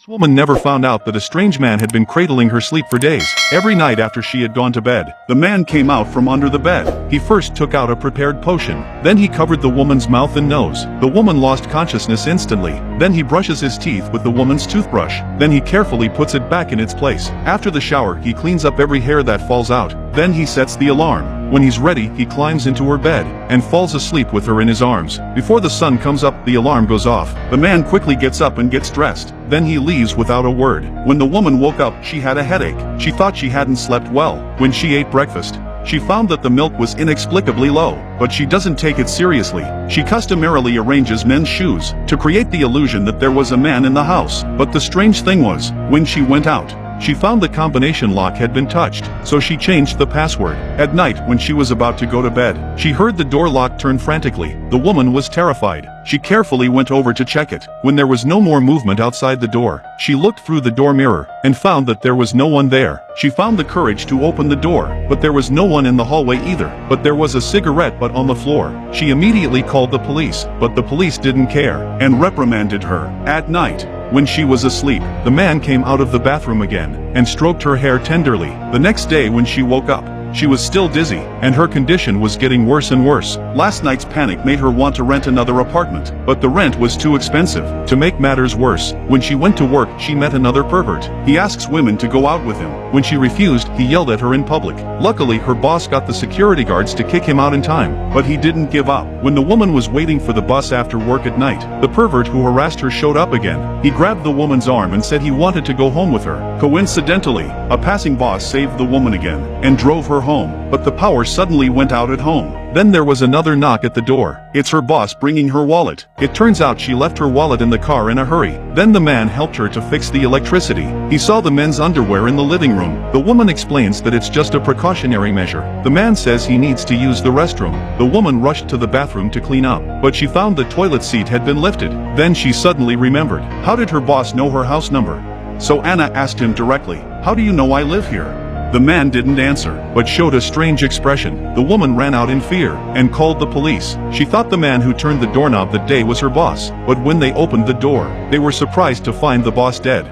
This woman never found out that a strange man had been cradling her sleep for days. Every night after she had gone to bed, the man came out from under the bed. He first took out a prepared potion. Then he covered the woman's mouth and nose. The woman lost consciousness instantly. Then he brushes his teeth with the woman's toothbrush. Then he carefully puts it back in its place. After the shower, he cleans up every hair that falls out. Then he sets the alarm. When he's ready, he climbs into her bed and falls asleep with her in his arms. Before the sun comes up, the alarm goes off. The man quickly gets up and gets dressed. Then he leaves without a word. When the woman woke up, she had a headache. She thought she hadn't slept well. When she ate breakfast, she found that the milk was inexplicably low, but she doesn't take it seriously. She customarily arranges men's shoes to create the illusion that there was a man in the house. But the strange thing was, when she went out, she found the combination lock had been touched, so she changed the password. At night, when she was about to go to bed, she heard the door lock turn frantically. The woman was terrified. She carefully went over to check it. When there was no more movement outside the door, she looked through the door mirror and found that there was no one there. She found the courage to open the door, but there was no one in the hallway either. But there was a cigarette butt on the floor. She immediately called the police, but the police didn't care and reprimanded her. At night, when she was asleep, the man came out of the bathroom again and stroked her hair tenderly. The next day when she woke up, she was still dizzy, and her condition was getting worse and worse. Last night's panic made her want to rent another apartment, but the rent was too expensive. To make matters worse, when she went to work, she met another pervert. He asks women to go out with him. When she refused, he yelled at her in public. Luckily, her boss got the security guards to kick him out in time, but he didn't give up. When the woman was waiting for the bus after work at night, the pervert who harassed her showed up again. He grabbed the woman's arm and said he wanted to go home with her. Coincidentally, a passing boss saved the woman again and drove her home, but the power suddenly went out at home. Then there was another knock at the door. It's her boss bringing her wallet. It turns out she left her wallet in the car in a hurry. Then the man helped her to fix the electricity. He saw the men's underwear in the living room. The woman explains that it's just a precautionary measure. The man says he needs to use the restroom. The woman rushed to the bathroom to clean up, but she found the toilet seat had been lifted. Then she suddenly remembered. How did her boss know her house number? So Anna asked him directly, "How do you know I live here?" The man didn't answer, but showed a strange expression. The woman ran out in fear and called the police. She thought the man who turned the doorknob that day was her boss, but when they opened the door, they were surprised to find the boss dead.